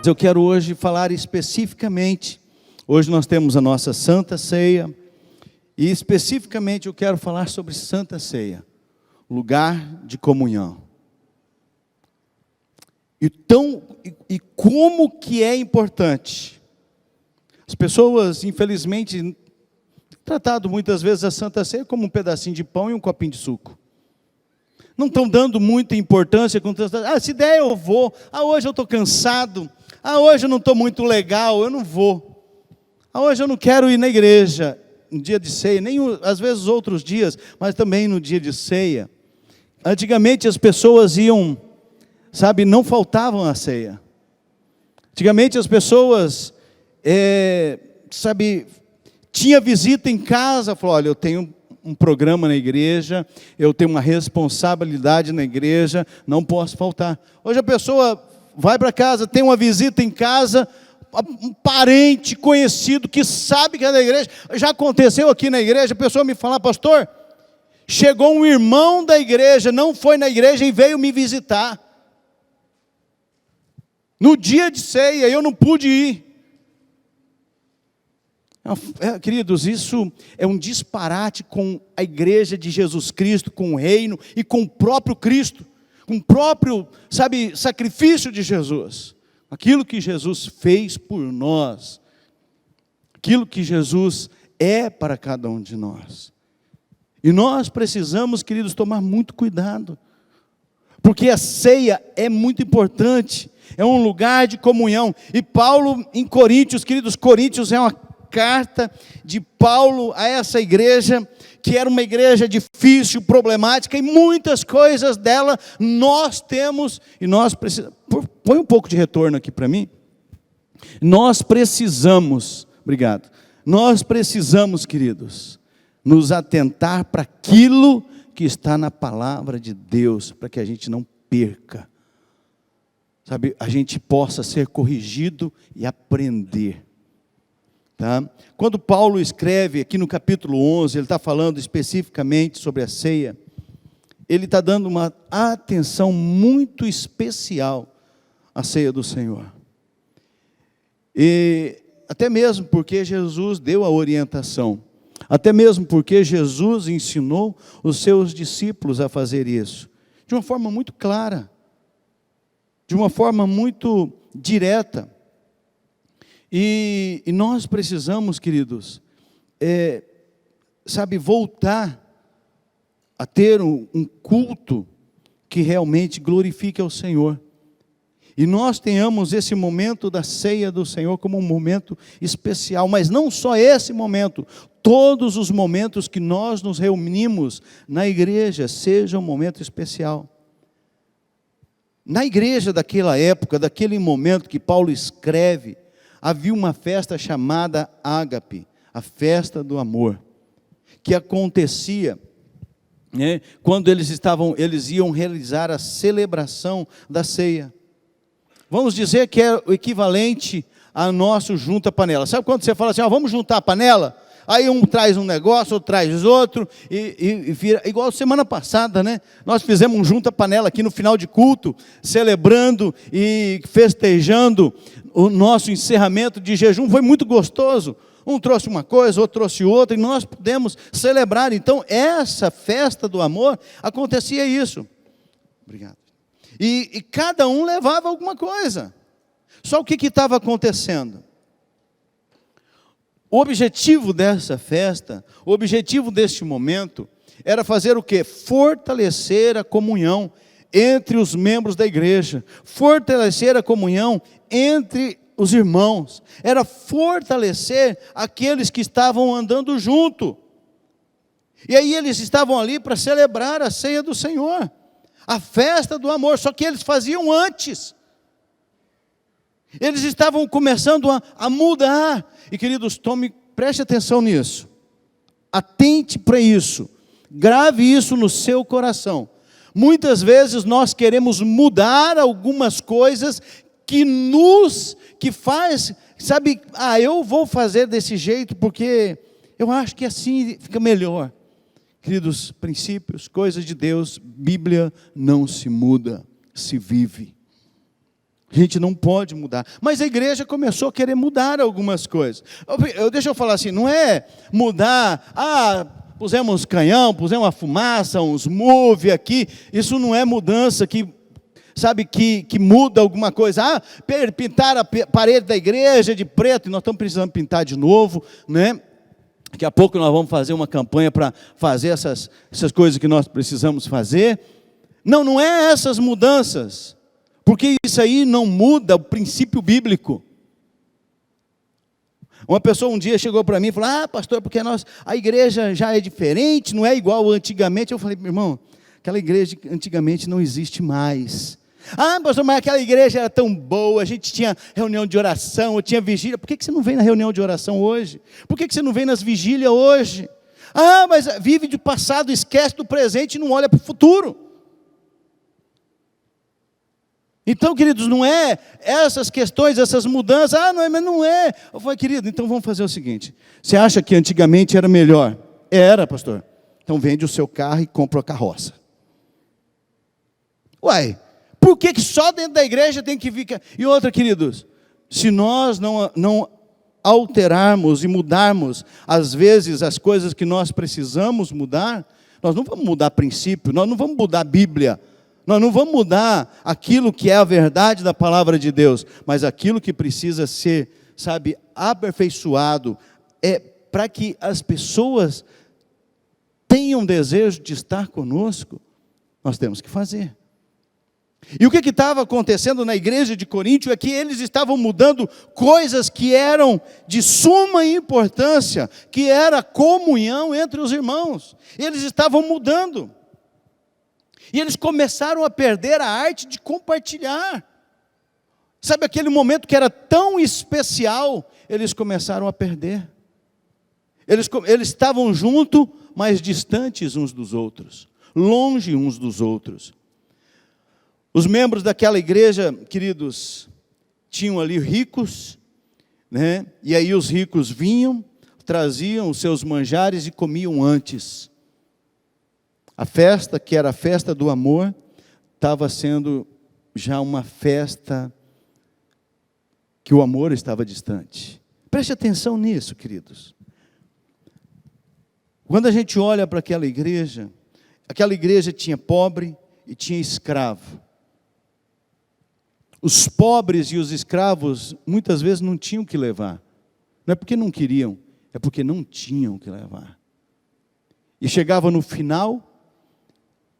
Eu quero hoje falar especificamente, hoje nós temos a nossa Santa Ceia, e especificamente eu quero falar sobre Santa Ceia, lugar de comunhão. E como que é importante. As pessoas, infelizmente, têm tratado muitas vezes a Santa Ceia como um pedacinho de pão e um copinho de suco. Não estão dando muita importância, se der eu vou, hoje eu estou cansado, hoje eu não estou muito legal, eu não vou, hoje eu não quero ir na igreja, no dia de ceia, nem às vezes outros dias, mas também no dia de ceia. Antigamente as pessoas iam, não faltavam à ceia. Antigamente as pessoas, tinha visita em casa, falou, olha, eu tenho um programa na igreja, eu tenho uma responsabilidade na igreja, não posso faltar. Hoje a pessoa vai para casa, tem uma visita em casa, um parente conhecido que sabe que é da igreja. Já aconteceu aqui na igreja, a pessoa me fala, pastor, chegou um irmão da igreja, não foi na igreja e veio me visitar. No dia de ceia, eu não pude ir. Queridos, isso é um disparate com a igreja de Jesus Cristo, com o reino e com o próprio Cristo, com o próprio, sacrifício de Jesus. Aquilo que Jesus fez por nós, aquilo que Jesus é para cada um de nós. E nós precisamos, queridos, tomar muito cuidado, porque a ceia é muito importante, é um lugar de comunhão. E Paulo em Coríntios, queridos, Coríntios é uma carta de Paulo a essa igreja, que era uma igreja difícil, problemática, e muitas coisas dela nós temos, e nós precisamos, põe um pouco de retorno aqui para mim, nós precisamos, obrigado, nós precisamos, queridos, nos atentar para aquilo que está na palavra de Deus, para que a gente não perca, a gente possa ser corrigido e aprender. Quando Paulo escreve aqui no capítulo 11, ele está falando especificamente sobre a ceia, ele está dando uma atenção muito especial à ceia do Senhor. E até mesmo porque Jesus deu a orientação, até mesmo porque Jesus ensinou os seus discípulos a fazer isso, de uma forma muito clara, de uma forma muito direta. E nós precisamos, queridos, voltar a ter um culto que realmente glorifique ao Senhor. E nós tenhamos esse momento da ceia do Senhor como um momento especial, mas não só esse momento, todos os momentos que nós nos reunimos na igreja, seja um momento especial. Na igreja daquela época, daquele momento que Paulo escreve, havia uma festa chamada Ágape, a festa do amor, que acontecia, quando eles iam realizar a celebração da ceia. Vamos dizer que é o equivalente a nosso junta-panela. Sabe quando você fala assim, vamos juntar a panela? Aí um traz um negócio, outro traz outro, e vira, igual semana passada, nós fizemos um junta-panela aqui no final de culto, celebrando e festejando o nosso encerramento de jejum, foi muito gostoso. Um trouxe uma coisa, outro trouxe outra, e nós pudemos celebrar. Então, essa festa do amor, acontecia isso. Obrigado. E cada um levava alguma coisa. Só o que estava acontecendo? O objetivo dessa festa, o objetivo deste momento, era fazer o quê? Fortalecer a comunhão entre os membros da igreja, fortalecer a comunhão entre os irmãos, era fortalecer aqueles que estavam andando junto. E aí eles estavam ali para celebrar a ceia do Senhor, a festa do amor, só que eles faziam antes. Eles estavam começando a mudar. E queridos, preste atenção nisso. Atente para isso. Grave isso no seu coração. Muitas vezes nós queremos mudar algumas coisas que faz, eu vou fazer desse jeito porque eu acho que assim fica melhor. Queridos, princípios, coisas de Deus, Bíblia não se muda, se vive. A gente não pode mudar. Mas a igreja começou a querer mudar algumas coisas. Deixa eu falar assim, não é mudar, pusemos canhão, pusemos uma fumaça, uns move aqui. Isso não é mudança que muda alguma coisa. Pintar a parede da igreja de preto, e nós estamos precisando pintar de novo, né? Daqui a pouco nós vamos fazer uma campanha para fazer essas coisas que nós precisamos fazer. Não é essas mudanças. Porque isso aí não muda o princípio bíblico. Uma pessoa um dia chegou para mim e falou, pastor, porque a igreja já é diferente, não é igual antigamente. Eu falei, meu irmão, aquela igreja antigamente não existe mais. Pastor, mas aquela igreja era tão boa, a gente tinha reunião de oração, eu tinha vigília. Por que você não vem na reunião de oração hoje? Por que você não vem nas vigílias hoje? Mas vive de passado, esquece do presente e não olha para o futuro. Então, queridos, não é essas questões, essas mudanças, mas não é. Eu falei, querido, então vamos fazer o seguinte, você acha que antigamente era melhor? Era, pastor. Então vende o seu carro e compra a carroça. Por que só dentro da igreja tem que ficar? E outra, queridos, se nós não alterarmos e mudarmos, às vezes, as coisas que nós precisamos mudar, nós não vamos mudar princípio, nós não vamos mudar a Bíblia, nós não vamos mudar aquilo que é a verdade da palavra de Deus, mas aquilo que precisa ser, aperfeiçoado, para que as pessoas tenham desejo de estar conosco, nós temos que fazer. E o que estava acontecendo na igreja de Coríntio é que eles estavam mudando coisas que eram de suma importância, que era a comunhão entre os irmãos. Eles estavam mudando. E eles começaram a perder a arte de compartilhar. Sabe aquele momento que era tão especial, eles começaram a perder. Eles estavam juntos, mas distantes uns dos outros, longe uns dos outros. Os membros daquela igreja, queridos, tinham ali ricos, né? E aí os ricos vinham, traziam os seus manjares e comiam antes. A festa, que era a festa do amor, estava sendo já uma festa que o amor estava distante. Preste atenção nisso, queridos. Quando a gente olha para aquela igreja tinha pobre e tinha escravo. Os pobres e os escravos, muitas vezes não tinham que levar. Não é porque não queriam, é porque não tinham que levar. E chegava no final,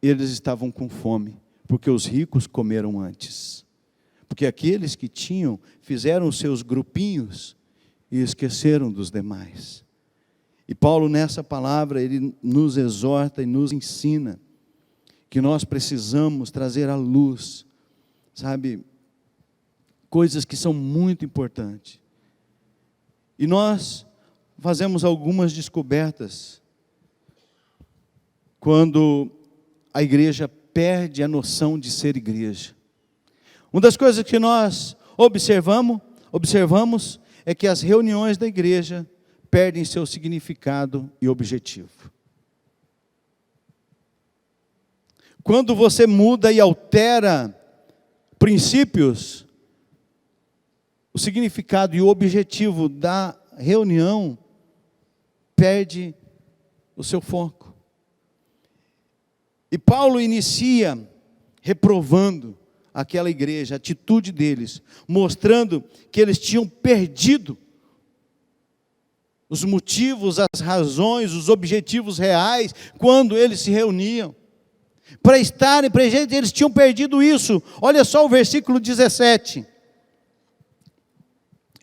eles estavam com fome, porque os ricos comeram antes. Porque aqueles que tinham, fizeram os seus grupinhos e esqueceram dos demais. E Paulo, nessa palavra, ele nos exorta e nos ensina que nós precisamos trazer à luz, coisas que são muito importantes. E nós fazemos algumas descobertas quando a igreja perde a noção de ser igreja. Uma das coisas que nós observamos é que as reuniões da igreja perdem seu significado e objetivo. Quando você muda e altera princípios, o significado e o objetivo da reunião perde o seu foco. E Paulo inicia reprovando aquela igreja, a atitude deles, mostrando que eles tinham perdido os motivos, as razões, os objetivos reais, quando eles se reuniam. Para estarem presentes, eles tinham perdido isso. Olha só o versículo 17.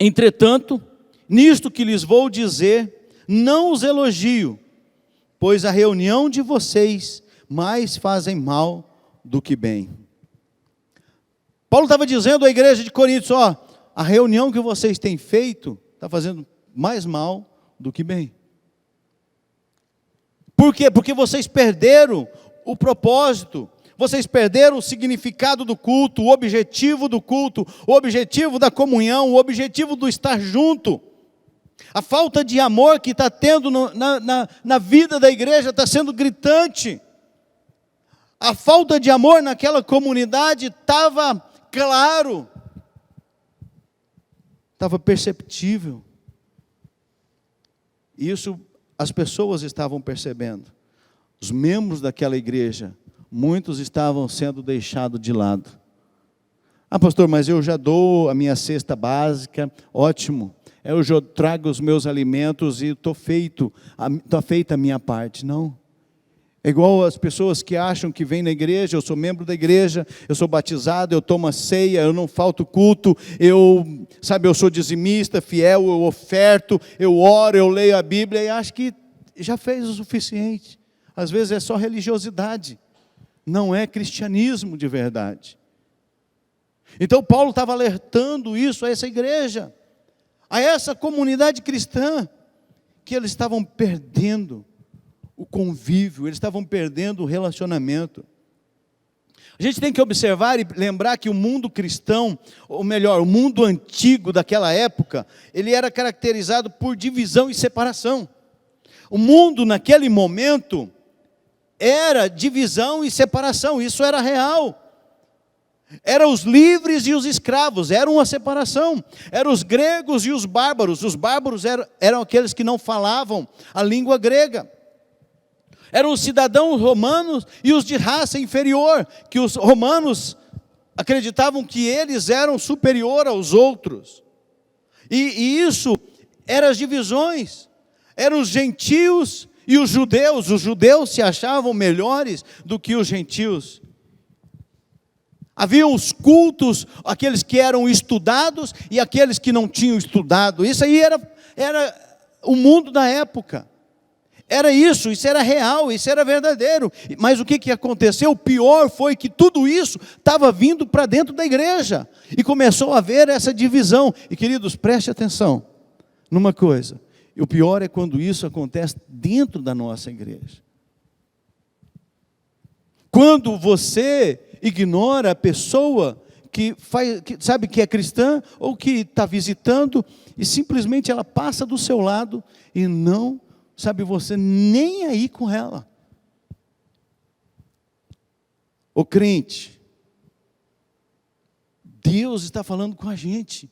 Entretanto, nisto que lhes vou dizer, não os elogio, pois a reunião de vocês mais fazem mal do que bem. Paulo estava dizendo à igreja de Corinto, a reunião que vocês têm feito está fazendo mais mal do que bem. Por quê? Porque vocês perderam o propósito, vocês perderam o significado do culto, o objetivo do culto, o objetivo da comunhão, o objetivo do estar junto. A falta de amor que está tendo na vida da igreja está sendo gritante. A falta de amor naquela comunidade estava claro. estava perceptível. Isso as pessoas estavam percebendo. Os membros daquela igreja, muitos estavam sendo deixados de lado. Ah, pastor, mas eu já dou a minha cesta básica, ótimo. Eu já trago os meus alimentos e está feita a minha parte. Não. É igual as pessoas que acham que vêm na igreja, eu sou membro da igreja, eu sou batizado, eu tomo a ceia, eu não falto culto, eu sou dizimista, fiel, eu oferto, eu oro, eu leio a Bíblia e acho que já fez o suficiente. Às vezes é só religiosidade, não é cristianismo de verdade. Então Paulo estava alertando isso a essa igreja, a essa comunidade cristã, que eles estavam perdendo o convívio, eles estavam perdendo o relacionamento. A gente tem que observar e lembrar que o mundo cristão, ou melhor, o mundo antigo daquela época, ele era caracterizado por divisão e separação. O mundo naquele momento era divisão e separação, isso era real. Eram os livres e os escravos, era uma separação. Eram os gregos e os bárbaros eram aqueles que não falavam a língua grega. Eram os cidadãos romanos e os de raça inferior, que os romanos acreditavam que eles eram superior aos outros. E isso eram as divisões, eram os gentios e os judeus se achavam melhores do que os gentios. Haviam os cultos, aqueles que eram estudados e aqueles que não tinham estudado. Isso aí era o mundo da época. Era isso era real, isso era verdadeiro. Mas o que aconteceu? O pior foi que tudo isso estava vindo para dentro da igreja. E começou a haver essa divisão. E queridos, preste atenção numa coisa. E o pior é quando isso acontece dentro da nossa igreja. Quando você ignora a pessoa que sabe que é cristã ou que está visitando e simplesmente ela passa do seu lado e não, você nem aí com ela. Ô crente, Deus está falando com a gente,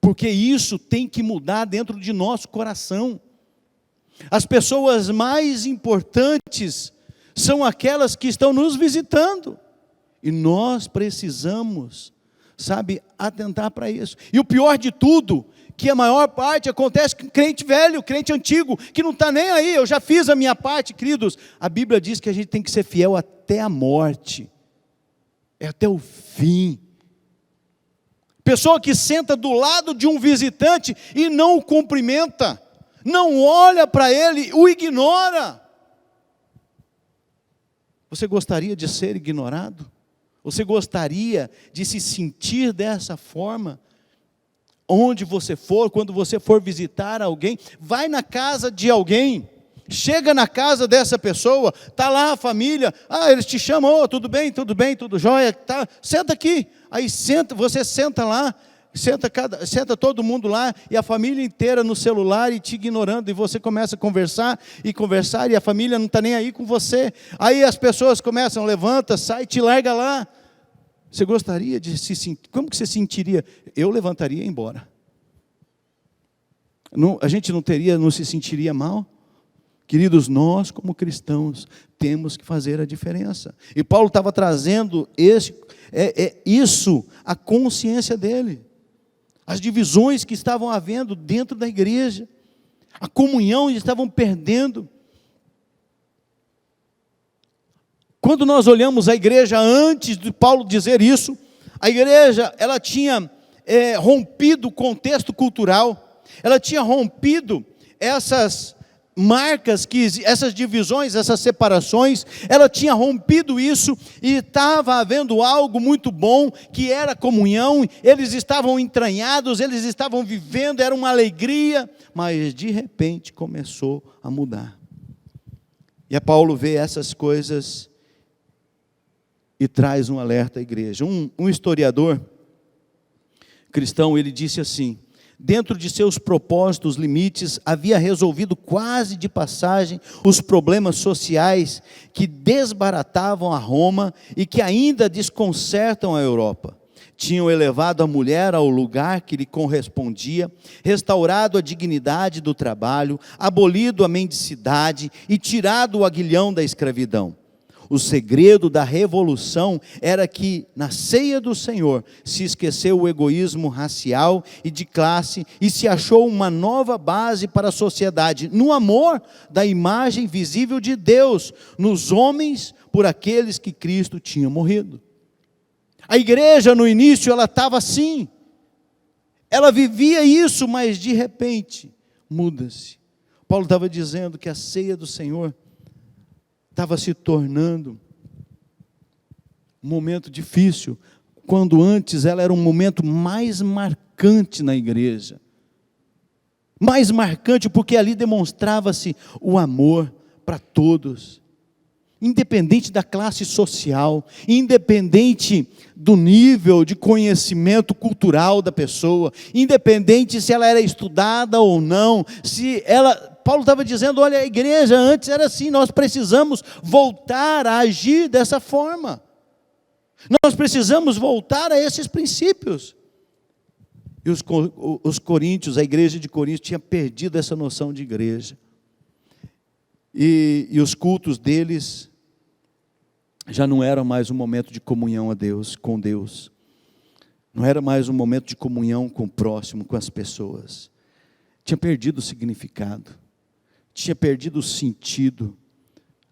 porque isso tem que mudar dentro de nosso coração. As pessoas mais importantes são aquelas que estão nos visitando. E nós precisamos, atentar para isso. E o pior de tudo, que a maior parte acontece com crente velho, crente antigo, que não está nem aí, eu já fiz a minha parte, queridos. A Bíblia diz que a gente tem que ser fiel até a morte, até o fim. Pessoa que senta do lado de um visitante e não o cumprimenta, não olha para ele, o ignora. Você gostaria de ser ignorado? Você gostaria de se sentir dessa forma? Onde você for, quando você for visitar alguém, vai na casa de alguém, chega na casa dessa pessoa, está lá a família, eles te chamam, tudo bem, tudo jóia, tá, senta aqui, aí você senta lá, senta todo mundo lá, e a família inteira no celular e te ignorando, e você começa a conversar, e a família não está nem aí com você, aí as pessoas começam, levanta, sai, te larga lá. Você gostaria de se sentir, como que você sentiria? Eu levantaria e ia embora. A gente não se sentiria mal? Queridos, nós como cristãos temos que fazer a diferença. E Paulo estava trazendo isso à consciência dele. As divisões que estavam havendo dentro da igreja. A comunhão estavam perdendo. Quando nós olhamos a igreja antes de Paulo dizer isso, a igreja ela tinha rompido o contexto cultural, ela tinha rompido essas marcas, essas divisões, essas separações, ela tinha rompido isso e estava havendo algo muito bom, que era comunhão, eles estavam entranhados, eles estavam vivendo, era uma alegria, mas de repente começou a mudar. E a Paulo vê essas coisas e traz um alerta à igreja. Um historiador cristão, ele disse assim: dentro de seus propósitos, limites, havia resolvido quase de passagem os problemas sociais que desbaratavam a Roma e que ainda desconcertam a Europa. Tinham elevado a mulher ao lugar que lhe correspondia, restaurado a dignidade do trabalho, abolido a mendicidade e tirado o aguilhão da escravidão. O segredo da revolução era que, na ceia do Senhor, se esqueceu o egoísmo racial e de classe e se achou uma nova base para a sociedade, no amor da imagem visível de Deus, nos homens por aqueles que Cristo tinha morrido. A igreja no início ela estava assim, ela vivia isso, mas de repente muda-se. Paulo estava dizendo que a ceia do Senhor estava se tornando um momento difícil, quando antes ela era um momento mais marcante na igreja. Mais marcante porque ali demonstrava-se o amor para todos, independente da classe social, independente do nível de conhecimento cultural da pessoa, independente se ela era estudada ou não, se ela... Paulo estava dizendo, olha, a igreja antes era assim, nós precisamos voltar a agir dessa forma. Nós precisamos voltar a esses princípios. E os coríntios, a igreja de Corinto tinha perdido essa noção de igreja. E os cultos deles já não era mais um momento de comunhão a Deus, com Deus. Não era mais um momento de comunhão com o próximo, com as pessoas. Tinha perdido o significado. Tinha perdido o sentido.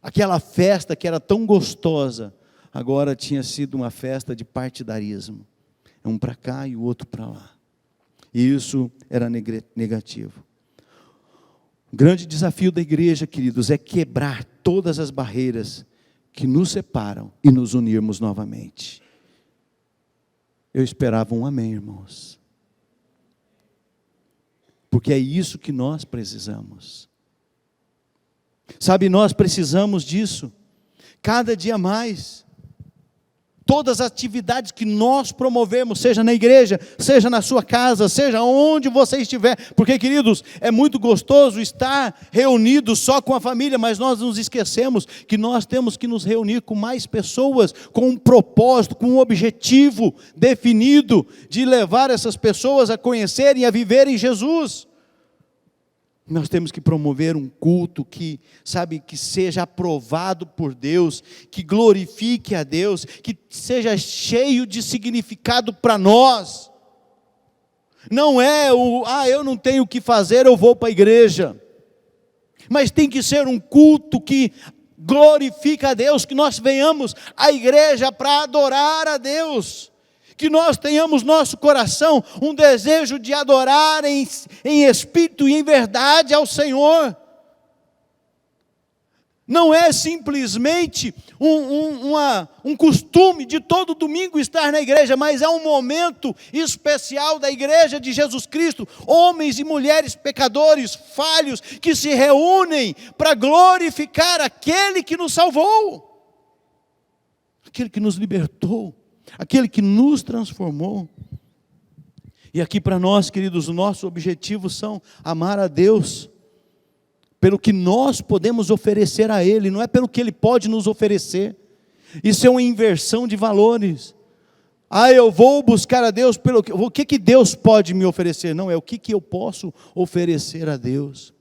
Aquela festa que era tão gostosa, agora tinha sido uma festa de partidarismo. Um para cá e o outro para lá. E isso era negativo. O grande desafio da igreja, queridos, é quebrar todas as barreiras que nos separam e nos unirmos novamente. Eu esperava um amém, irmãos. Porque é isso que nós precisamos. Sabe, nós precisamos disso, cada dia mais. Todas as atividades que nós promovemos, seja na igreja, seja na sua casa, seja onde você estiver, porque, queridos, é muito gostoso estar reunidos só com a família, mas nós nos esquecemos que nós temos que nos reunir com mais pessoas, com um propósito, com um objetivo definido, de levar essas pessoas a conhecerem e a viverem Jesus. Nós temos que promover um culto que, sabe, que seja aprovado por Deus, que glorifique a Deus, que seja cheio de significado para nós. Não é eu não tenho o que fazer, eu vou para a igreja. Mas tem que ser um culto que glorifica a Deus, que nós venhamos à igreja para adorar a Deus. Que nós tenhamos nosso coração um desejo de adorar em espírito e em verdade ao Senhor. Não é simplesmente um costume de todo domingo estar na igreja, mas é um momento especial da igreja de Jesus Cristo, homens e mulheres pecadores, falhos, que se reúnem para glorificar aquele que nos salvou, aquele que nos libertou, aquele que nos transformou. E aqui para nós, queridos, o nosso objetivo são amar a Deus pelo que nós podemos oferecer a Ele, não é pelo que Ele pode nos oferecer. Isso é uma inversão de valores. Eu vou buscar a Deus pelo que... O que Deus pode me oferecer? Não, é o que eu posso oferecer a Deus.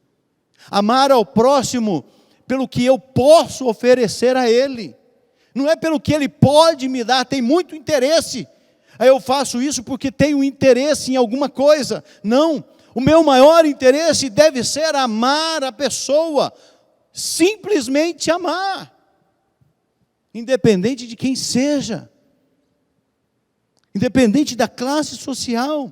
Amar ao próximo pelo que eu posso oferecer a Ele. Não é pelo que Ele pode me dar, tem muito interesse. Eu faço isso porque tenho interesse em alguma coisa. Não, o meu maior interesse deve ser amar a pessoa. Simplesmente amar. Independente de quem seja. Independente da classe social.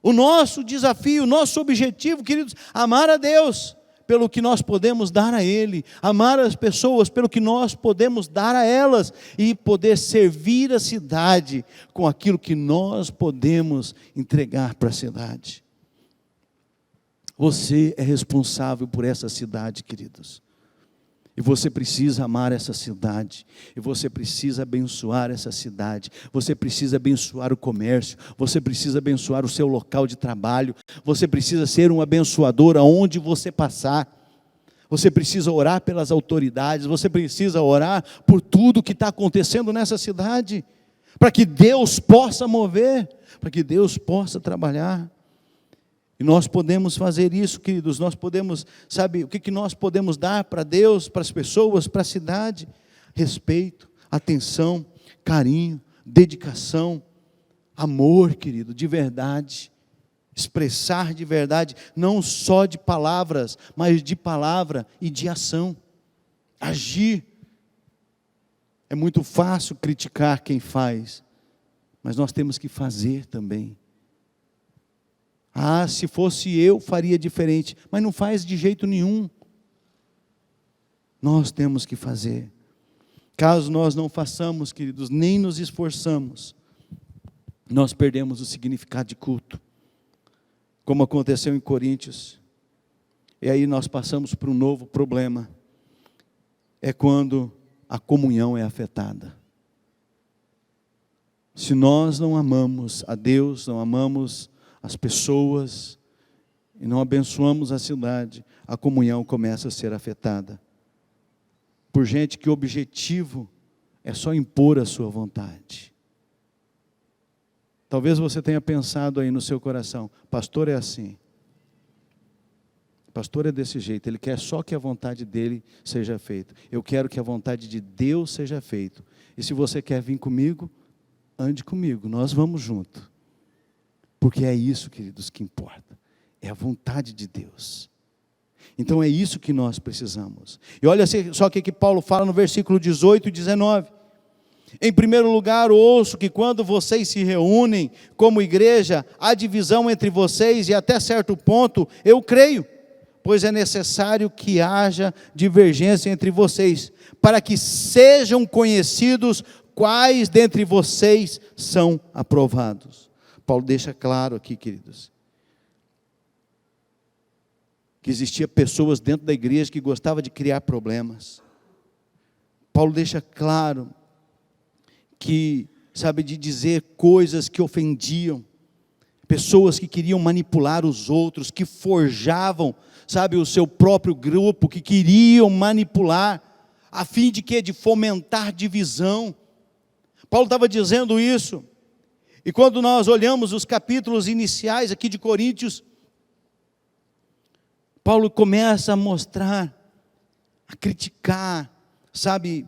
O nosso desafio, o nosso objetivo, queridos, amar a Deus pelo que nós podemos dar a Ele, amar as pessoas pelo que nós podemos dar a elas, e poder servir a cidade com aquilo que nós podemos entregar para a cidade. Você é responsável por essa cidade, queridos, e você precisa amar essa cidade, e você precisa abençoar essa cidade, você precisa abençoar o comércio, você precisa abençoar o seu local de trabalho, você precisa ser um abençoador aonde você passar, você precisa orar pelas autoridades, você precisa orar por tudo que está acontecendo nessa cidade. para que Deus possa mover, para que Deus possa trabalhar. E nós podemos fazer isso, queridos, nós podemos, sabe, o que nós podemos dar para Deus, para as pessoas, para a cidade? Respeito, atenção, carinho, dedicação, amor, querido, de verdade. Expressar de verdade, não só de palavras, mas de palavra e de ação. Agir. É muito fácil criticar quem faz, mas nós temos que fazer também. Ah, se fosse eu, faria diferente, mas não faz de jeito nenhum. Nós temos que fazer. Caso nós não façamos, queridos, nem nos esforçamos, nós perdemos o significado de culto, como aconteceu em Coríntios. E aí nós passamos por um novo problema, é quando a comunhão é afetada. Se nós não amamos a Deus, não amamos as pessoas, e não abençoamos a cidade, a comunhão começa a ser afetada, por gente que o objetivo é só impor a sua vontade. Talvez você tenha pensado aí no seu coração, pastor é assim, pastor é desse jeito, ele quer só que a vontade dele seja feita. Eu quero que a vontade de Deus seja feita. E se você quer vir comigo, ande comigo, nós vamos junto. Porque é isso, queridos, que importa. É a vontade de Deus. Então é isso que nós precisamos. E olha só o que Paulo fala no versículo 18 e 19. Em primeiro lugar, ouço que quando vocês se reúnem como igreja, há divisão entre vocês e até certo ponto eu creio, pois é necessário que haja divergência entre vocês, para que sejam conhecidos quais dentre vocês são aprovados. Paulo deixa claro aqui, queridos, que existia pessoas dentro da igreja que gostavam de criar problemas. Paulo deixa claro que, sabe, de dizer coisas que ofendiam, pessoas que queriam manipular os outros, que forjavam, sabe, o seu próprio grupo, que queriam manipular, a fim de quê? De fomentar divisão. Paulo estava dizendo isso, e quando nós olhamos os capítulos iniciais aqui de Coríntios, Paulo começa a mostrar, a criticar, sabe,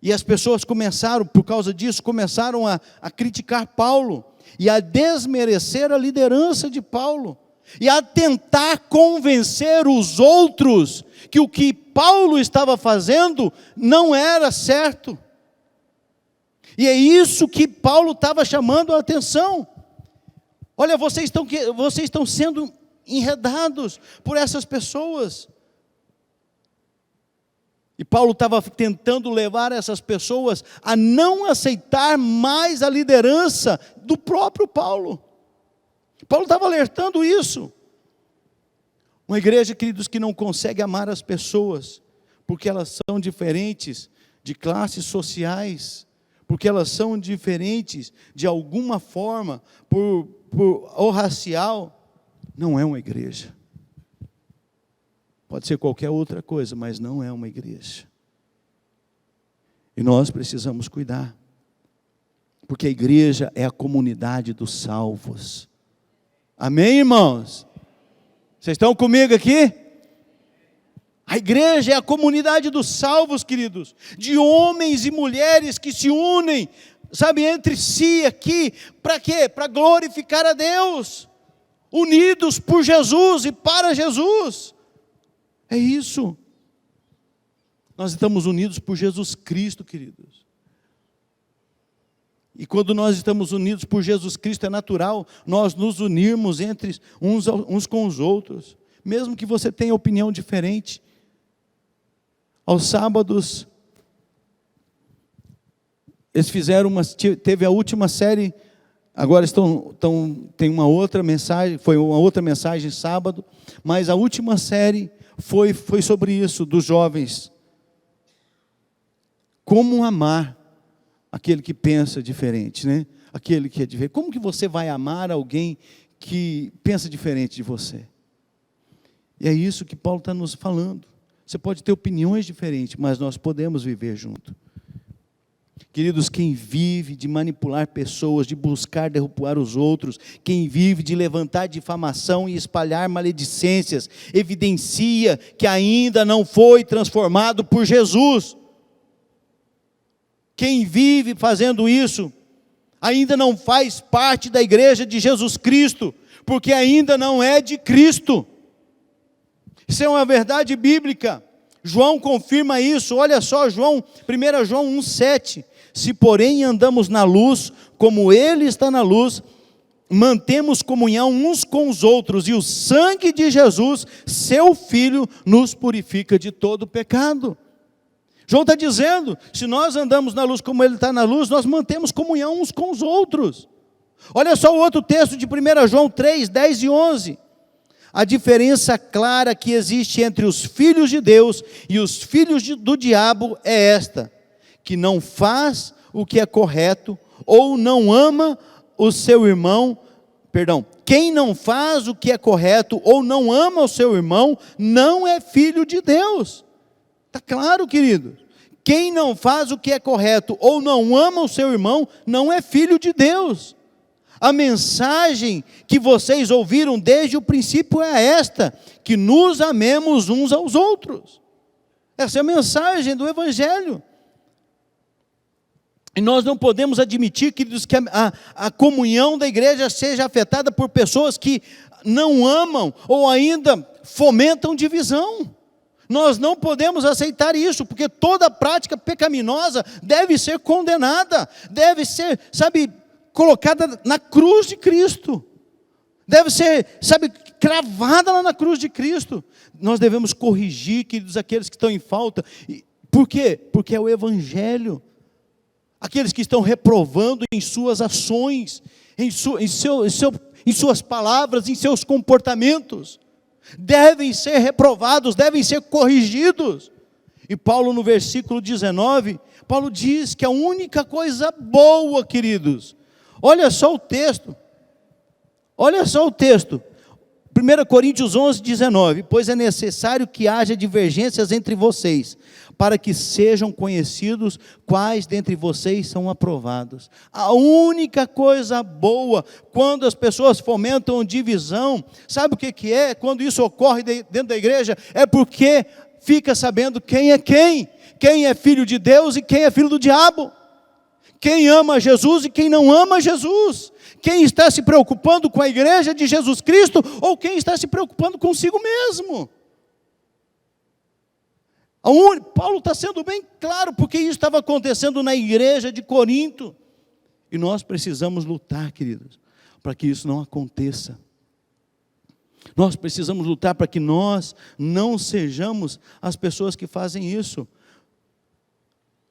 e as pessoas começaram, por causa disso, começaram a criticar Paulo, e a desmerecer a liderança de Paulo, e a tentar convencer os outros, que o que Paulo estava fazendo, não era certo, e é isso que Paulo estava chamando a atenção. Olha, vocês estão sendo enredados por essas pessoas. E Paulo estava tentando levar essas pessoas a não aceitar mais a liderança do próprio Paulo. Paulo estava alertando isso. Uma igreja, queridos, que não consegue amar as pessoas, porque elas são diferentes de classes sociais, porque elas são diferentes de alguma forma, ou racial, não é uma igreja. Pode ser qualquer outra coisa, mas não é uma igreja. E nós precisamos cuidar, porque a igreja é a comunidade dos salvos. Amém, irmãos? Vocês estão comigo aqui? A igreja é a comunidade dos salvos, queridos, de homens e mulheres que se unem, sabe, entre si aqui, para quê? Para glorificar a Deus, unidos por Jesus e para Jesus. É isso. Nós estamos unidos por Jesus Cristo, queridos. E quando nós estamos unidos por Jesus Cristo, é natural nós nos unirmos entre uns com os outros, mesmo que você tenha opinião diferente. Aos sábados, eles teve a última série, agora tem uma outra mensagem, foi uma outra mensagem sábado, mas a última série foi sobre isso, dos jovens. Como amar aquele que pensa diferente, né? Aquele que é diferente. Como que você vai amar alguém que pensa diferente de você? E é isso que Paulo está nos falando. Você pode ter opiniões diferentes, mas nós podemos viver junto. Queridos, quem vive de manipular pessoas, de buscar derrubar os outros, quem vive de levantar difamação e espalhar maledicências, evidencia que ainda não foi transformado por Jesus. Quem vive fazendo isso, ainda não faz parte da igreja de Jesus Cristo, porque ainda não é de Cristo. Isso é uma verdade bíblica. João confirma isso. Olha só, 1 João 1,7. Se porém andamos na luz, como Ele está na luz, mantemos comunhão uns com os outros, e o sangue de Jesus, seu Filho, nos purifica de todo pecado. João está dizendo, se nós andamos na luz como Ele está na luz, nós mantemos comunhão uns com os outros. Olha só o outro texto de 1 João 3, 10 e 11. A diferença clara que existe entre os filhos de Deus e os filhos do diabo é esta: que não faz o que é correto, ou não ama o seu irmão, quem não faz o que é correto, ou não ama o seu irmão, não é filho de Deus. Está claro, querido? Quem não faz o que é correto, ou não ama o seu irmão, não é filho de Deus. A mensagem que vocês ouviram desde o princípio é esta: que nos amemos uns aos outros. Essa é a mensagem do Evangelho. E nós não podemos admitir, queridos, que a comunhão da igreja seja afetada por pessoas que não amam ou ainda fomentam divisão. Nós não podemos aceitar isso, porque toda prática pecaminosa deve ser condenada, deve ser, colocada na cruz de Cristo, deve ser, cravada lá na cruz de Cristo. Nós devemos corrigir, queridos, aqueles que estão em falta. Por quê? Porque é o Evangelho. Aqueles que estão reprovando em suas ações, em suas palavras, em seus comportamentos, devem ser reprovados, devem ser corrigidos. E Paulo, no versículo 19, Paulo diz que a única coisa boa, queridos, olha só o texto, 1 Coríntios 11, 19, pois é necessário que haja divergências entre vocês, para que sejam conhecidos quais dentre vocês são aprovados. A única coisa boa, quando as pessoas fomentam divisão, sabe o que é? Quando isso ocorre dentro da igreja, é porque fica sabendo quem é filho de Deus e quem é filho do diabo, quem ama Jesus e quem não ama Jesus, quem está se preocupando com a igreja de Jesus Cristo ou quem está se preocupando consigo mesmo. Paulo está sendo bem claro, porque isso estava acontecendo na igreja de Corinto, e nós precisamos lutar, queridos, para que isso não aconteça. Nós precisamos lutar para que nós não sejamos as pessoas que fazem isso.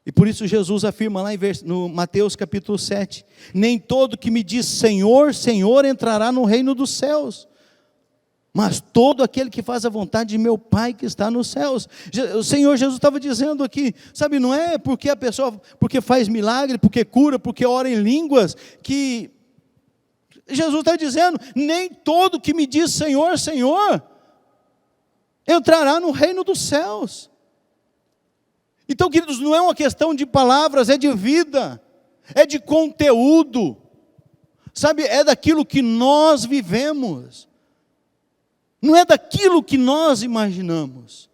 E por isso Jesus afirma lá no Mateus capítulo 7, nem todo que me diz Senhor, Senhor entrará no reino dos céus, mas todo aquele que faz a vontade de meu Pai que está nos céus. O Senhor Jesus estava dizendo aqui, não é porque a pessoa, porque faz milagre, porque cura, porque ora em línguas, que Jesus está dizendo, nem todo que me diz Senhor, Senhor, entrará no reino dos céus. Então, queridos, não é uma questão de palavras, é de vida, é de conteúdo, é daquilo que nós vivemos, não é daquilo que nós imaginamos.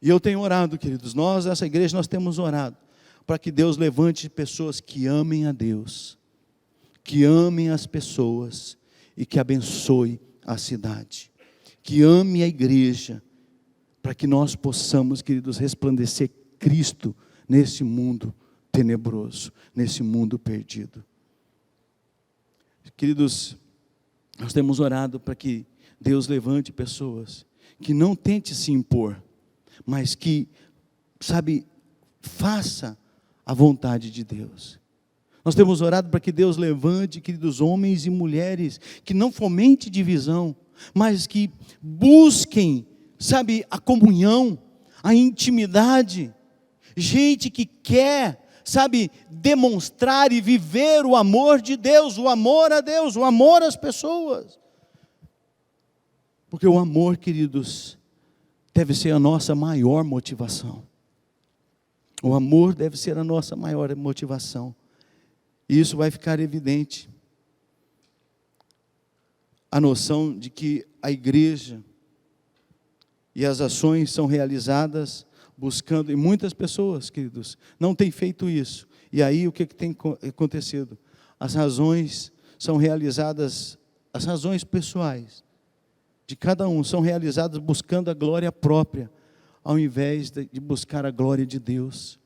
E eu tenho orado, queridos, essa igreja, nós temos orado, para que Deus levante pessoas que amem a Deus, que amem as pessoas, e que abençoe a cidade, que ame a igreja, para que nós possamos, queridos, resplandecer Cristo nesse mundo tenebroso, nesse mundo perdido. Queridos, nós temos orado para que Deus levante pessoas que não tente se impor, mas que, faça a vontade de Deus. Nós temos orado para que Deus levante, queridos, homens e mulheres que não fomente divisão, mas que busquem, a comunhão, a intimidade, gente que quer, demonstrar e viver o amor de Deus, o amor a Deus, o amor às pessoas, porque o amor, queridos, deve ser a nossa maior motivação. O amor deve ser a nossa maior motivação. E isso vai ficar evidente. A noção de que a igreja e as ações são realizadas buscando, e muitas pessoas, queridos, não têm feito isso. E aí o que tem acontecido? As razões são realizadas, as razões pessoais de cada um são realizadas buscando a glória própria, ao invés de buscar a glória de Deus.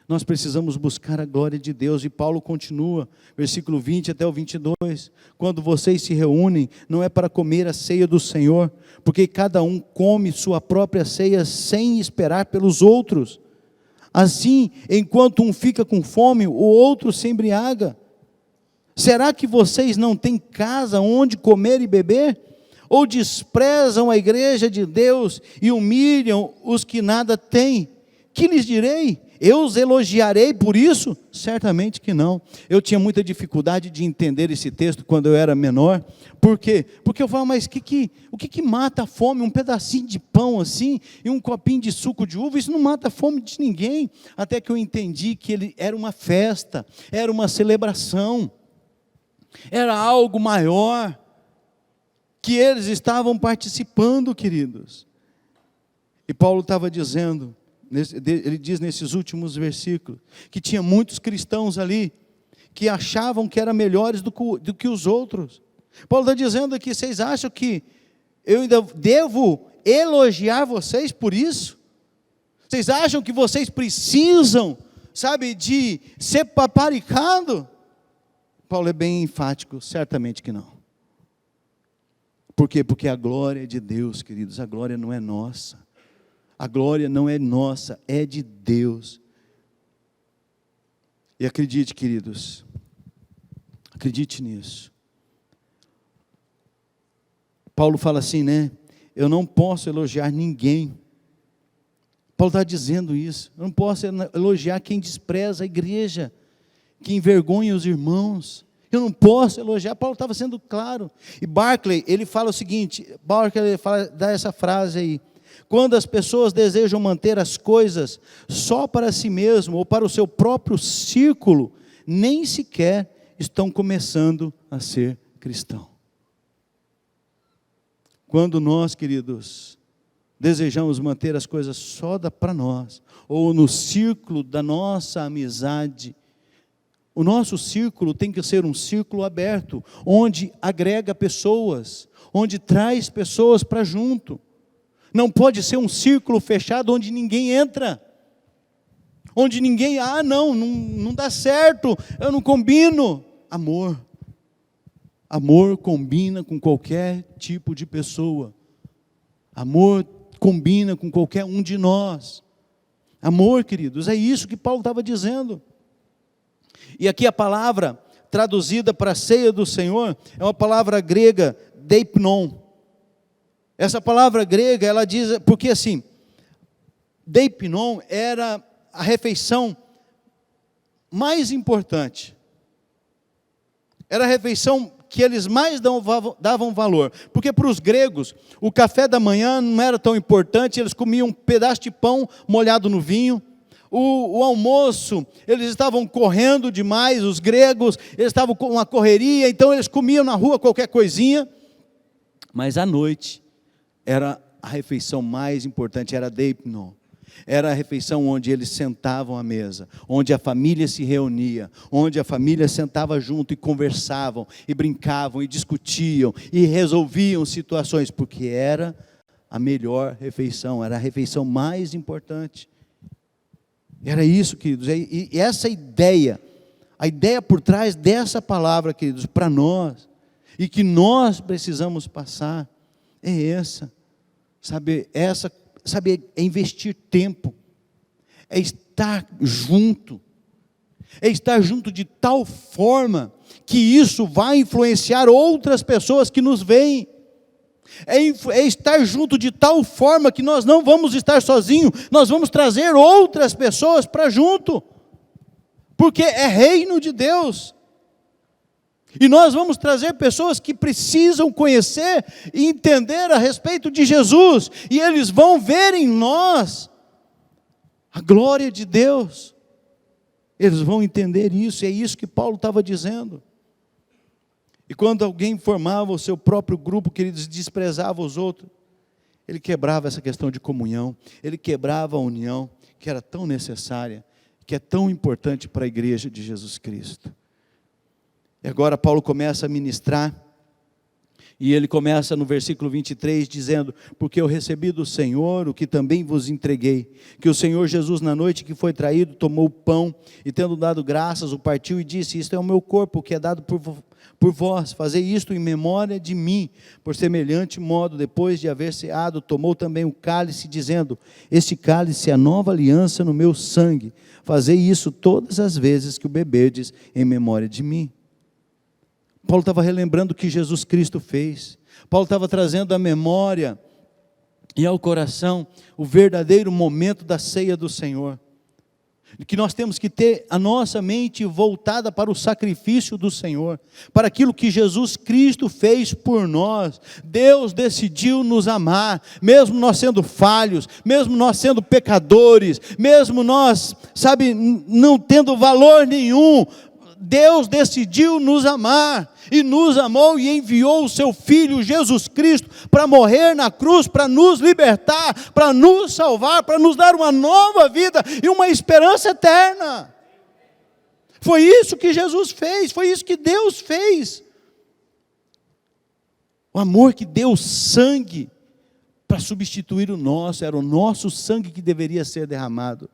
Nós precisamos buscar a glória de Deus, e Paulo continua, versículo 20 até o 22, quando vocês se reúnem, não é para comer a ceia do Senhor, porque cada um come sua própria ceia sem esperar pelos outros. Assim, enquanto um fica com fome, o outro se embriaga. Será que vocês não têm casa onde comer e beber? Ou desprezam a igreja de Deus e humilham os que nada têm? Que lhes direi? Eu os elogiarei por isso? Certamente que não. Eu tinha muita dificuldade de entender esse texto quando eu era menor. Por quê? Porque eu falava, mas o que mata a fome? Um pedacinho de pão assim e um copinho de suco de uva, isso não mata a fome de ninguém. Até que eu entendi que ele era uma festa, era uma celebração, era algo maior, que eles estavam participando, queridos. E Paulo estava dizendo, ele diz nesses últimos versículos, que tinha muitos cristãos ali, que achavam que eram melhores do que os outros. Paulo está dizendo aqui, vocês acham que eu ainda devo elogiar vocês por isso? Vocês acham que vocês precisam, de ser paparicado? Paulo é bem enfático, certamente que não. Por quê? Porque a glória é de Deus, queridos, a glória não é nossa. A glória não é nossa, é de Deus. E acredite, queridos, acredite nisso. Paulo fala assim, eu não posso elogiar ninguém. Paulo está dizendo isso. Eu não posso elogiar quem despreza a igreja, que envergonha os irmãos. Eu não posso elogiar. Paulo estava sendo claro. E Barclay, ele fala o seguinte, dá essa frase aí: quando as pessoas desejam manter as coisas só para si mesmo ou para o seu próprio círculo, nem sequer estão começando a ser cristão. Quando nós, queridos, desejamos manter as coisas só para nós, ou no círculo da nossa amizade, o nosso círculo tem que ser um círculo aberto, onde agrega pessoas, onde traz pessoas para junto. Não pode ser um círculo fechado onde ninguém entra, onde ninguém, não dá certo, eu não combino. Amor combina com qualquer tipo de pessoa. Amor combina com qualquer um de nós. Amor, queridos, é isso que Paulo estava dizendo. E aqui a palavra traduzida para a ceia do Senhor é uma palavra grega, deipnon. Essa palavra grega, ela diz, porque assim, deipnon era a refeição mais importante. Era a refeição que eles mais davam valor. Porque para os gregos, o café da manhã não era tão importante, eles comiam um pedaço de pão molhado no vinho. O almoço, eles estavam correndo demais, os gregos, eles estavam com uma correria, então eles comiam na rua qualquer coisinha. Mas à noite, era a refeição mais importante, era deipnon. Era a refeição onde eles sentavam à mesa, onde a família se reunia, onde a família sentava junto e conversavam, e brincavam, e discutiam, e resolviam situações, porque era a melhor refeição, era a refeição mais importante. Era isso, queridos, e essa ideia, a ideia por trás dessa palavra, queridos, para nós, e que nós precisamos passar, é essa, é investir tempo, é estar junto de tal forma, que isso vai influenciar outras pessoas que nos veem, é estar junto de tal forma que nós não vamos estar sozinhos, nós vamos trazer outras pessoas para junto, porque é reino de Deus, e nós vamos trazer pessoas que precisam conhecer e entender a respeito de Jesus, e eles vão ver em nós a glória de Deus. Eles vão entender isso, e é isso que Paulo estava dizendo. E quando alguém formava o seu próprio grupo, que ele desprezava os outros, ele quebrava essa questão de comunhão, ele quebrava a união, que era tão necessária, que é tão importante para a igreja de Jesus Cristo. E agora Paulo começa a ministrar, e ele começa no versículo 23 dizendo: porque eu recebi do Senhor o que também vos entreguei, que o Senhor Jesus na noite que foi traído tomou o pão, e tendo dado graças o partiu e disse: isto é o meu corpo que é dado por vós, fazei isto em memória de mim. Por semelhante modo, depois de haver ceado, tomou também o cálice, dizendo: este cálice é a nova aliança no meu sangue, fazei isso todas as vezes que o beberdes em memória de mim. Paulo estava relembrando o que Jesus Cristo fez. Paulo estava trazendo à memória e ao coração o verdadeiro momento da ceia do Senhor. Que nós temos que ter a nossa mente voltada para o sacrifício do Senhor, para aquilo que Jesus Cristo fez por nós. Deus decidiu nos amar, mesmo nós sendo falhos, mesmo nós sendo pecadores, mesmo nós, não tendo valor nenhum. Deus decidiu nos amar, e nos amou e enviou o seu Filho Jesus Cristo para morrer na cruz, para nos libertar, para nos salvar, para nos dar uma nova vida e uma esperança eterna. Foi isso que Jesus fez, foi isso que Deus fez. O amor que deu sangue para substituir o nosso, era o nosso sangue que deveria ser derramado.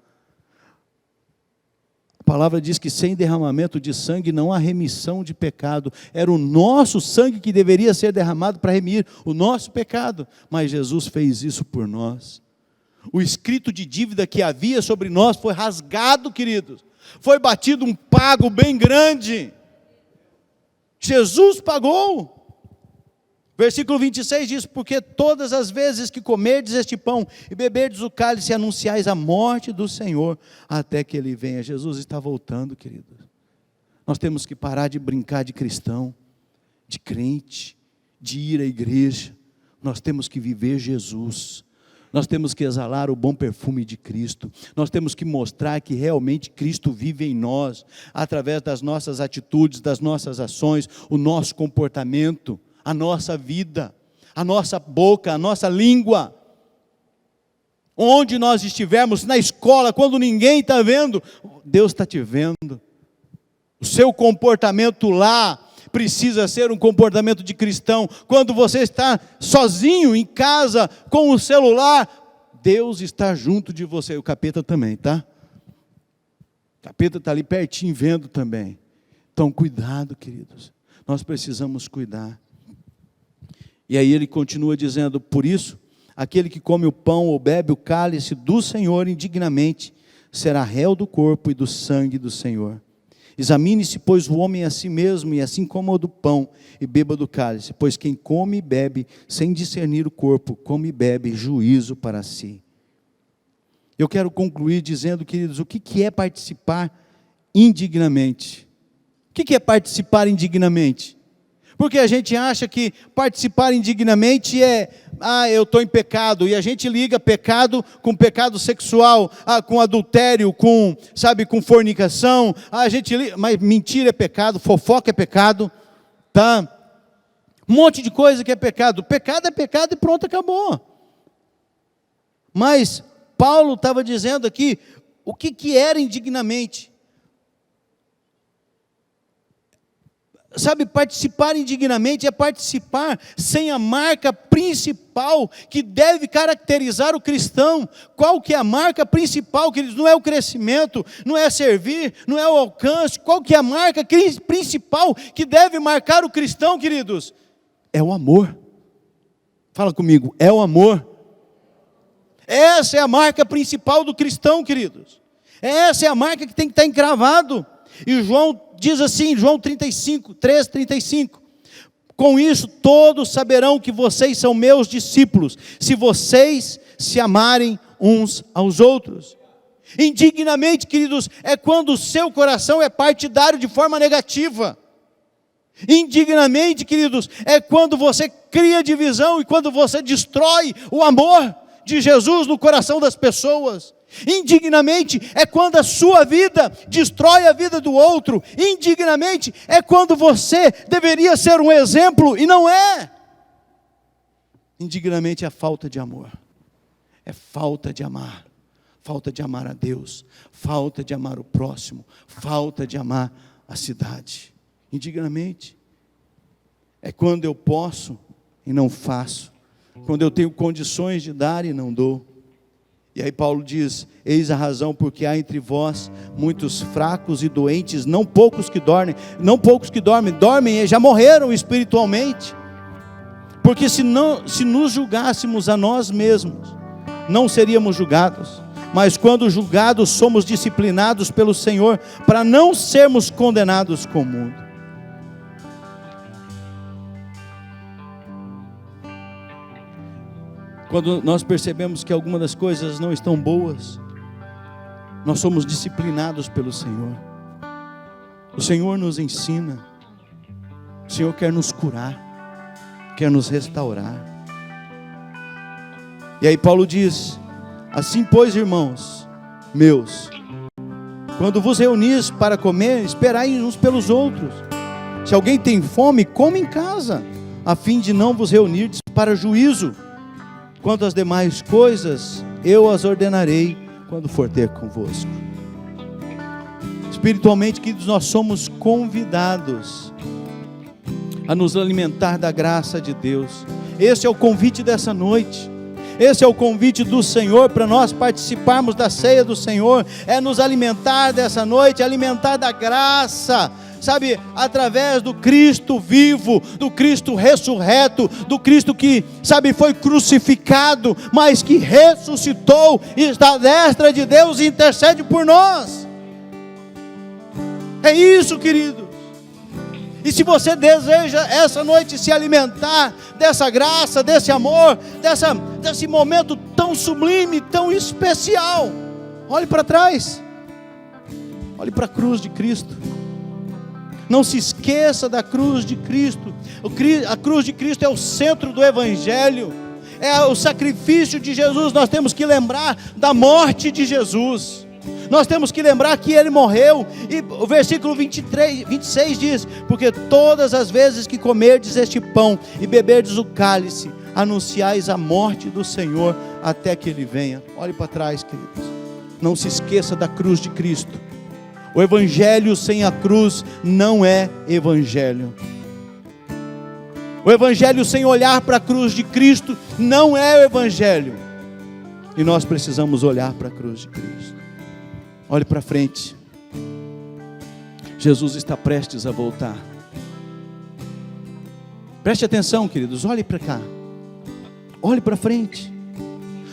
A palavra diz que sem derramamento de sangue não há remissão de pecado. Era o nosso sangue que deveria ser derramado para remir o nosso pecado, mas Jesus fez isso por nós. O escrito de dívida que havia sobre nós foi rasgado, queridos. Foi batido um pago bem grande. Jesus pagou. Versículo 26 diz: porque todas as vezes que comerdes este pão e beberdes o cálice, anunciais a morte do Senhor, até que Ele venha. Jesus está voltando, queridos. Nós temos que parar de brincar de cristão, de crente, de ir à igreja. Nós temos que viver Jesus. Nós temos que exalar o bom perfume de Cristo. Nós temos que mostrar que realmente Cristo vive em nós, através das nossas atitudes, das nossas ações, o nosso comportamento, a nossa vida, a nossa boca, a nossa língua. Onde nós estivermos, na escola, quando ninguém está vendo, Deus está te vendo. O seu comportamento lá precisa ser um comportamento de cristão. Quando você está sozinho em casa, com o celular, Deus está junto de você. O capeta também, tá? O capeta está ali pertinho vendo também. Então cuidado, queridos. Nós precisamos cuidar. E aí ele continua dizendo: por isso, aquele que come o pão ou bebe o cálice do Senhor indignamente, será réu do corpo e do sangue do Senhor. Examine-se, pois, o homem a si mesmo, e assim coma do pão e beba do cálice, pois quem come e bebe sem discernir o corpo, come e bebe juízo para si. Eu quero concluir dizendo, queridos, o que é participar indignamente? O que é participar indignamente? Porque a gente acha que participar indignamente eu estou em pecado, e a gente liga pecado com pecado sexual, com adultério, com fornicação, mas mentira é pecado, fofoca é pecado, tá? Um monte de coisa que é pecado. Pecado é pecado e pronto, acabou. Mas Paulo estava dizendo aqui, o que era indignamente? Participar indignamente é participar sem a marca principal que deve caracterizar o cristão. Qual que é a marca principal, queridos? Não é o crescimento, não é servir, não é o alcance. Qual que é a marca principal que deve marcar o cristão, queridos? É o amor. Fala comigo, é o amor. Essa é a marca principal do cristão, queridos. Essa é a marca que tem que estar encravado. E João diz assim, João 3:35, com isso todos saberão que vocês são meus discípulos, se vocês se amarem uns aos outros. Indignamente, queridos, é quando o seu coração é partidário de forma negativa. Indignamente, queridos, é quando você cria divisão e quando você destrói o amor de Jesus no coração das pessoas. Indignamente é quando a sua vida destrói a vida do outro. Indignamente é quando você deveria ser um exemplo e não é. Indignamente é a falta de amor. É falta de amar. Falta de amar a Deus. Falta de amar o próximo. Falta de amar a cidade. Indignamente é quando eu posso e não faço. Quando eu tenho condições de dar e não dou. E aí Paulo diz: eis a razão porque há entre vós muitos fracos e doentes, não poucos que dormem, dormem e já morreram espiritualmente. Porque se nos julgássemos a nós mesmos, não seríamos julgados. Mas quando julgados, somos disciplinados pelo Senhor, para não sermos condenados com o mundo. Quando nós percebemos que algumas das coisas não estão boas, nós somos disciplinados pelo Senhor. O Senhor nos ensina. O Senhor quer nos curar, quer nos restaurar. E aí Paulo diz: assim pois, irmãos meus, quando vos reunis para comer, esperai uns pelos outros. Se alguém tem fome, coma em casa, a fim de não vos reunirdes para juízo. Quanto às demais coisas, eu as ordenarei quando for ter convosco. Espiritualmente, queridos, nós somos convidados a nos alimentar da graça de Deus. Esse é o convite dessa noite. Esse é o convite do Senhor para nós participarmos da ceia do Senhor. É nos alimentar dessa noite, alimentar da graça. Sabe, através do Cristo vivo, do Cristo ressurreto, do Cristo que, sabe, foi crucificado, mas que ressuscitou e está à destra de Deus e intercede por nós. É isso, querido. E se você deseja essa noite se alimentar dessa graça, desse amor, desse momento tão sublime, tão especial, olhe para trás, olhe para a cruz de Cristo. Não se esqueça da cruz de Cristo. A cruz de Cristo é o centro do Evangelho. É o sacrifício de Jesus. Nós temos que lembrar da morte de Jesus. Nós temos que lembrar que Ele morreu. E o versículo 26 diz: porque todas as vezes que comerdes este pão e beberdes o cálice, anunciais a morte do Senhor até que Ele venha. Olhe para trás, queridos. Não se esqueça da cruz de Cristo. O evangelho sem a cruz não é evangelho. O evangelho sem olhar para a cruz de Cristo não é o evangelho. E nós precisamos olhar para a cruz de Cristo. Olhe para frente. Jesus está prestes a voltar. Preste atenção, queridos, olhe para cá. Olhe para frente.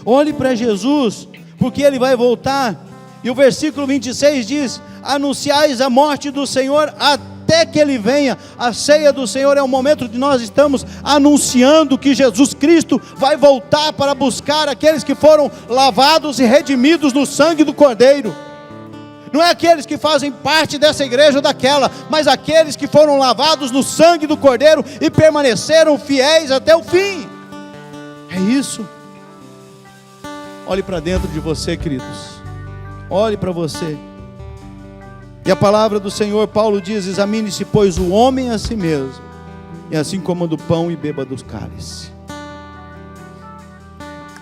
Olhe para Jesus, porque Ele vai voltar. E o versículo 26 diz: anunciais a morte do Senhor até que Ele venha. A ceia do Senhor é o momento de nós estamos anunciando que Jesus Cristo vai voltar para buscar aqueles que foram lavados e redimidos no sangue do Cordeiro. Não é aqueles que fazem parte dessa igreja ou daquela, mas aqueles que foram lavados no sangue do Cordeiro e permaneceram fiéis até o fim. É isso. Olhe para dentro de você, queridos. Olhe para você. E a palavra do Senhor, Paulo diz: examine-se, pois, o homem a si mesmo, e assim coma do pão e beba dos cálices.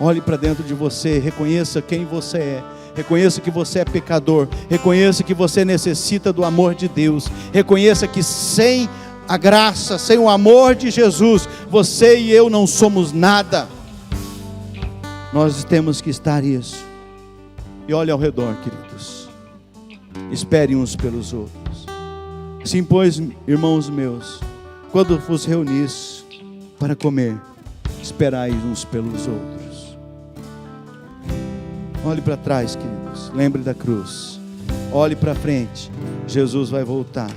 Olhe para dentro de você, reconheça quem você é, reconheça que você é pecador, reconheça que você necessita do amor de Deus, reconheça que sem a graça, sem o amor de Jesus, você e eu não somos nada. Nós temos que estar isso. E olhe ao redor, queridos. Espere uns pelos outros. Sim, pois, irmãos meus, quando vos reunis para comer, esperai uns pelos outros. Olhe para trás, queridos. Lembre da cruz. Olhe para frente. Jesus vai voltar.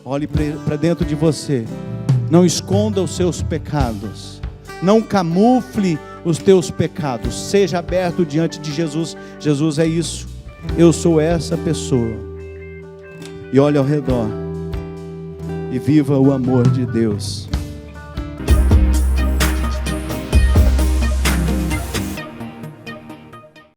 Olhe para dentro de você. Não esconda os seus pecados. Não camufle os teus pecados. Seja aberto diante de Jesus. Jesus é isso. Eu sou essa pessoa. E olhe ao redor. E viva o amor de Deus.